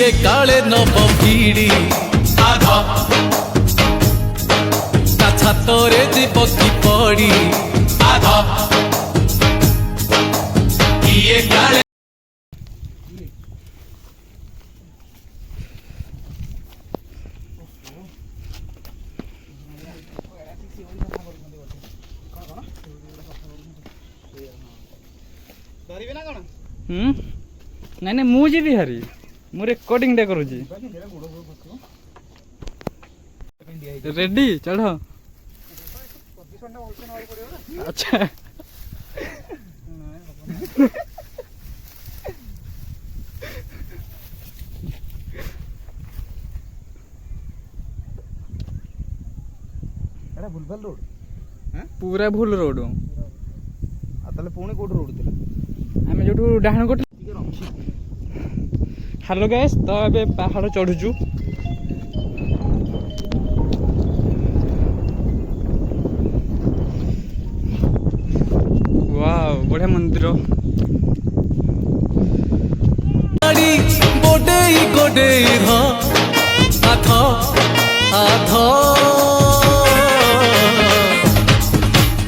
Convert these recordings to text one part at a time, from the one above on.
किए काले नब भिड़ी आध ता छातरे जीव की पड़ी आध किए काले ନାଇଁ ନାଇଁ ମୁଁ ଯିବି ହାରି ମୁଁ ରେକର୍ଡିଂଟା କରୁଛି ରେଡି ଚଢ଼ ଆଚ୍ଛା ଏଟା ଭୁଲଭାଲ ରୋଡ ପୁରା ଭୁଲ ରୋଡ ତାହେଲେ ପୁଣି କୋଉଠି ରୋଡ ଥିଲା ଆମେ ଯୋଉଠୁ ଡାହାଣ କୋଟ ହ୍ୟାଲୋ ଗାଇସ୍ ତ ଏବେ ପାହାଡ଼ ଚଢୁଛୁ ୱାଓ ବଢିଆ ମନ୍ଦିର ଗୋଡେଇ ଗୋଡେଇ ଆଧ ଆଧ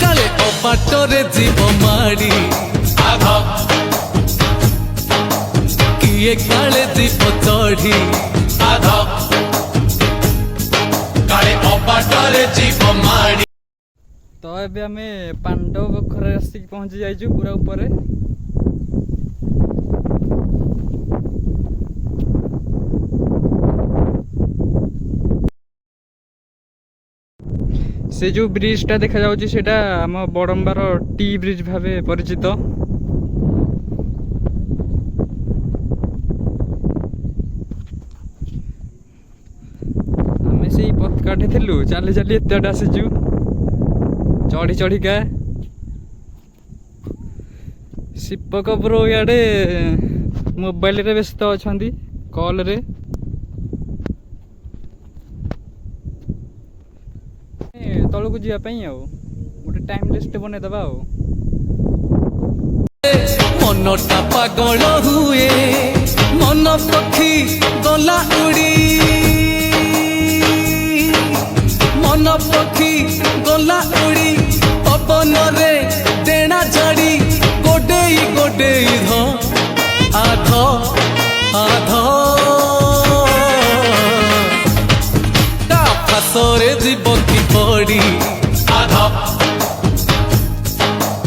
କାଳେ ଅବାଟରେ ଯିବ ମାଡ଼ି ଆଧ କିଏ କାଳେ ଯିବ ଚଢି ଆଧ କାଳେ ଅବାଟରେ ଯିବ ମାଡ଼ି ତ ଏବେ ଆମେ ପାଣ୍ଡବ ବଖରାରେ ଆସିକି ପହଞ୍ଚି ଯାଇଛୁ ପୁରା ଉପରେ से जो ब्रिजटा देखा जाउची सेटा आम बड़म्बार टी ब्रिज भावे परिचित आम से पथकाठी थिलु चली चली एत आसीचु चढ़ी चढ़िका शिपक ब्रो इे मोबाइल रे व्यस्त अच्छा कॉल रे तलू जावाई गोटे टाइमलेस बनईदबा मनटा पागल हुए मन पक्षी गला उड़ी मन पक्षी गला उड़ी पवन रे देना झाड़ी गोडेई गोडेई आध आध ता फासरे जीव की पड़ी आध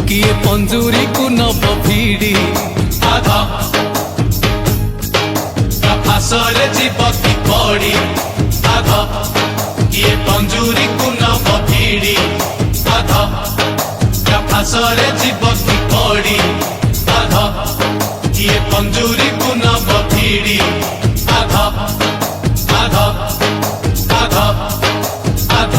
किए पंजुरी को नब भिड़ी आध ता फासरे जीव की पड़ी आध किए पंजुरी को नब भिड़ी आध ता फासरे जीव की पड़ी आध किए पंजुरी को नब भिड़ी आध आध आध आध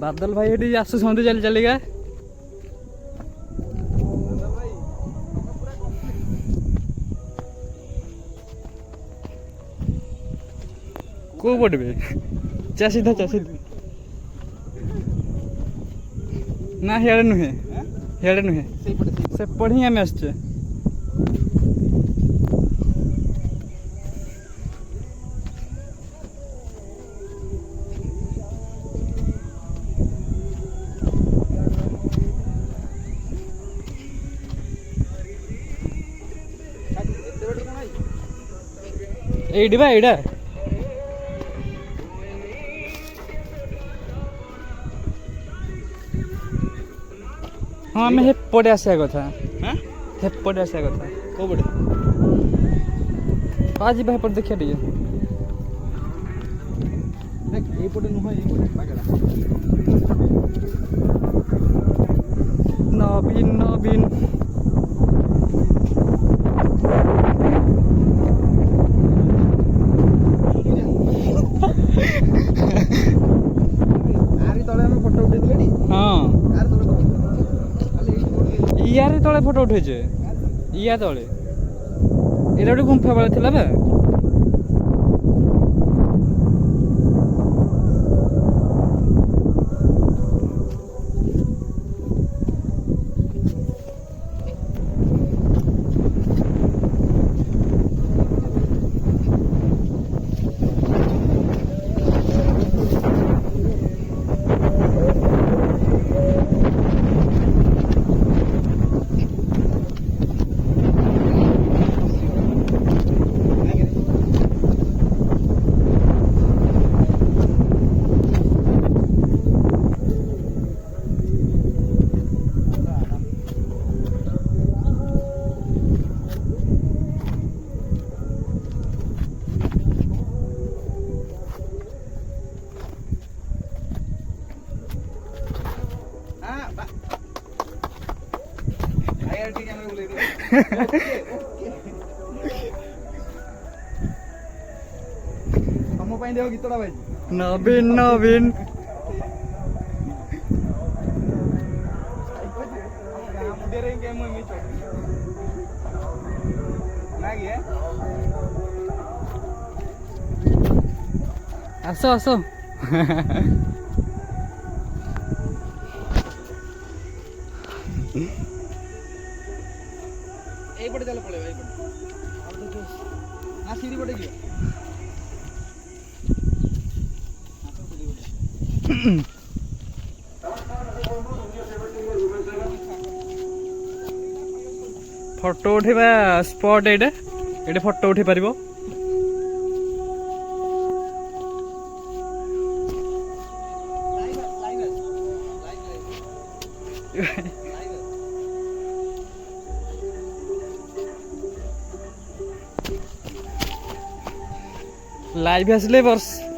ବାଦଲ ଭାଇ ଏଠି ଆସୁଛନ୍ତି ଚାଲି ଚାଲିକା। କୋଉ ପଟବେ ଚା ସିଧା ନା ହିଆଡ଼େ ନୁହେଁ ହିଆଡ଼େ ନୁହେଁ ସେପଟେ ହିଁ ଆମେ ଆସିଛେ। ଏଇଠି ବା ଏଇଟା ହଁ ଆମେ ହେପଟେ ଆସିବା କଥା ହେପଟେ ଆସିବା କଥା କୋଉ ପଟେ ହଁ ଯିବା ହେପଟେ ଦେଖିବା ଟିକେ ଦେଖ ଏଇପଟେ ନୁହଁ ଏଇପଟେ ପାଗେଡ଼ା ନବୀନ ନବୀନ ଆରି ତଳେ ଆମେ ଫଟୋ ଉଠେଇଥିଲେ ଟି ହଁ ଆରି ତଳେ ଫଟୋ ଖାଲି ଏଇଠି ଗୋଟେ ଇୟାରେ ତଳେ ଫଟୋ ଉଠେଇଛେ ଇୟା ତଳେ ଏଇଟା ଗୋଟେ ଗୁମ୍ଫା ବେଳେ ଥିଲା ବା ତମ ପାଇଁ ଦେହ ଗୀତଟା ଭାଇ ନବୀନ ନବୀନ ଆସ ଆସ এইপଟେ ଚାଲ ପଳେଇବା এইପଟେ ନା ସିঁড়ି ପଟେ ଯିବା ଫଟୋ ଉଠେଇବା ସ୍ପଟ ଏଇଟା ଏଇଟା ଫଟୋ ଉଠେଇ ପାରିବ ଲାଇଭ୍ ଆସିଲେ ବର୍ଷ